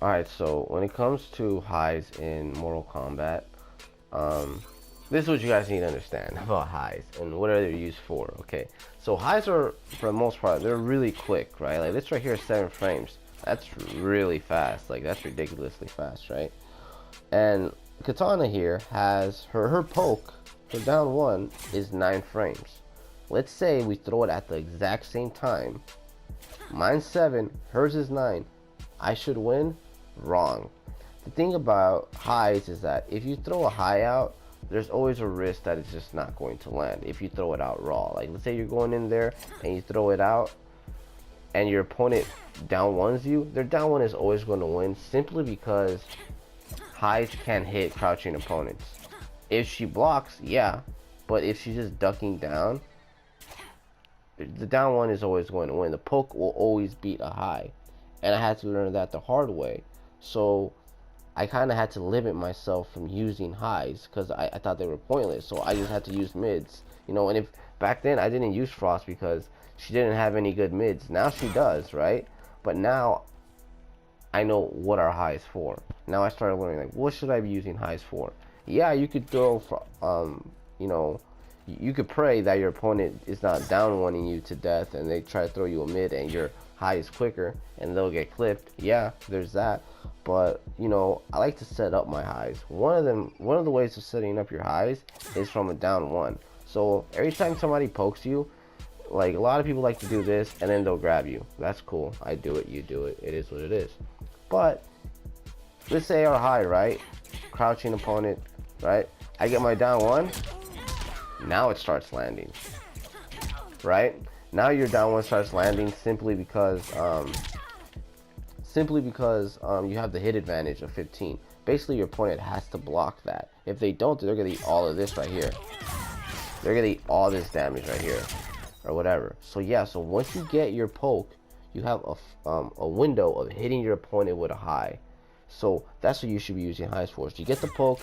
Alright, so when it comes to highs in Mortal Kombat, this is what you guys need to understand about highs and what are they used for, okay? So highs are, for the most part, they're really quick, right? Like this right here is 7 frames. That's really fast, like that's ridiculously fast, right? And Katana here has her poke, her down one is 9 frames. Let's say we throw it at the exact same time. Mine's 7, hers is 9. I should win? Wrong. The thing about highs is that if you throw a high out, there's always a risk that it's just not going to land if you throw it out raw. Like let's say you're going in there and you throw it out and your opponent down ones you, their down one is always going to win simply because highs can hit crouching opponents. If she blocks, yeah, but if she's just ducking down, the down one is always going to win. The poke will always beat a high, and I had to learn that the hard way. So I kind of had to limit myself from using highs because I thought they were pointless. So I just had to use mids, you know. And if back then I didn't use Frost because she didn't have any good mids. Now she does, right? But now I know what are highs for. Now I started learning, like, what should I be using highs for? Yeah, you could throw for, you know, you could pray that your opponent is not down wanting you to death and they try to throw you a mid and your high is quicker and they'll get clipped. Yeah, there's that. But you know, I like to set up my highs. One of the ways of setting up your highs is from a down one. So every time somebody pokes you, like a lot of people like to do this and then they'll grab you. That's cool. I do it, you do it. It is what it is. But let's say our high, right? Crouching opponent, right? I get my down one. Now it starts landing, right? Now your down one starts landing simply because you have the hit advantage of 15. Basically, your opponent has to block that. If they don't, they're gonna eat all of this right here. They're gonna eat all this damage right here, or whatever. So yeah, so once you get your poke, you have a window of hitting your opponent with a high. So that's what you should be using highs for. So you get the poke,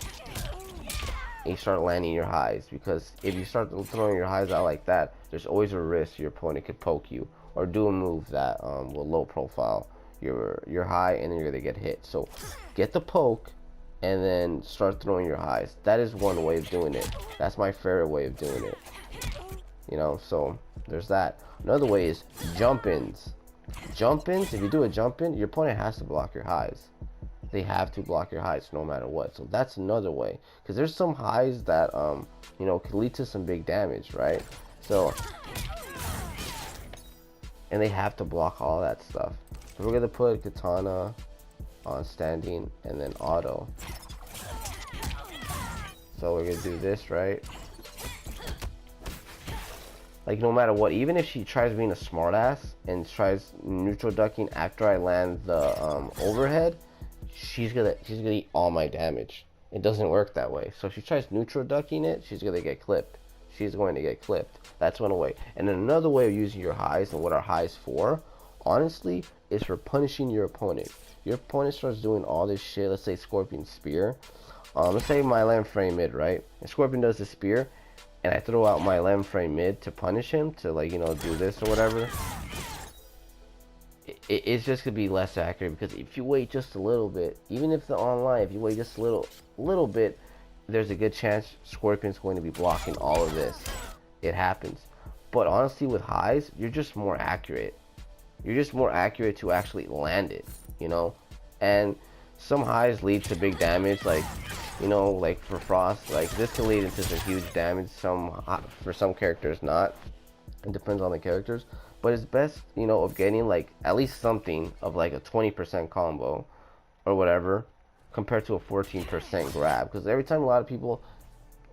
and you start landing your highs, because if you start throwing your highs out like that, there's always a risk your opponent could poke you or do a move that will low profile your high, and then you're gonna get hit. So get the poke and then start throwing your highs. That is one way of doing it. That's my favorite way of doing it, you know. So there's that. Another way is jump ins. Jump ins, if you do a jump in, your opponent has to block your highs. They have to block your highs no matter what. So that's another way, because there's some highs that you know, could lead to some big damage, right? So, and they have to block all that stuff. So we're gonna put Katana on standing and then auto. So we're gonna do this, right? Like no matter what, even if she tries being a smartass and tries neutral ducking after I land the overhead, she's gonna eat all my damage. It doesn't work that way. So if she tries neutral ducking it, she's gonna get clipped. She's going to get clipped. That's one way. And then another way of using your highs, and what are highs for, honestly, is for punishing your opponent. Your opponent starts doing all this shit. Let's say Scorpion spear. Let's say my land frame mid, right? And Scorpion does the spear, and I throw out my land frame mid to punish him, to, like, you know, do this or whatever. It's just gonna be less accurate, because if you wait just a little bit, even if they're online, if you wait just a little bit, there's a good chance Scorpion's going to be blocking all of this. It happens. But honestly, with highs, you're just more accurate. You're just more accurate to actually land it, you know. And some highs lead to big damage, like, you know, like for Frost, like this can lead into some huge damage. For some characters not. It depends on the characters. But it's best, you know, of getting like at least something of like a 20% combo or whatever, compared to a 14% grab. Because every time a lot of people,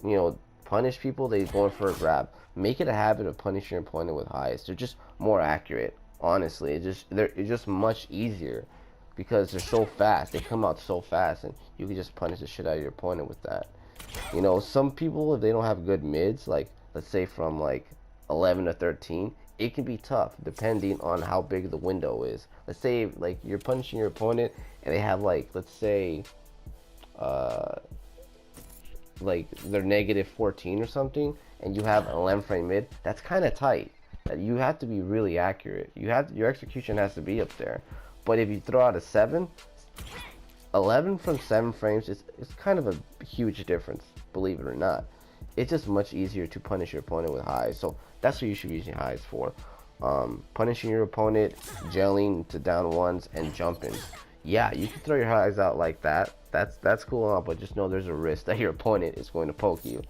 you know, punish people, they going for a grab. Make it a habit of punishing your opponent with highs. They're just more accurate. Honestly, it's just much easier, because they're so fast. They come out so fast, and you can just punish the shit out of your opponent with that. You know, some people, if they don't have good mids, like let's say from like 11 to 13, it can be tough depending on how big the window is. Let's say like you're punishing your opponent and they have like, let's say like they're negative 14 or something, and you have an 11 frame mid. That's kind of tight. You have to be really accurate. Your execution has to be up there. But if you throw out a 7, 11 from 7 frames is kind of a huge difference, believe it or not. It's just much easier to punish your opponent with highs, so that's what you should be using highs for. Punishing your opponent, gelling to down ones, and jumping. Yeah, you can throw your highs out like that. That's cool, but just know there's a risk that your opponent is going to poke you.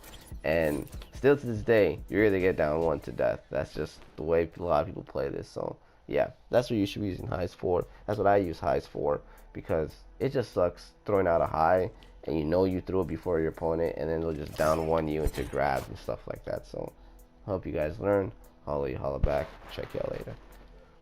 And still to this day, you're gonna get down one to death. That's just the way a lot of people play this. So yeah, that's what you should be using highs for. That's what I use highs for, because it just sucks throwing out a high and you know you threw it before your opponent, and then they'll just down one you into grabs and stuff like that. So hope you guys learned. Holla back. Check y'all later.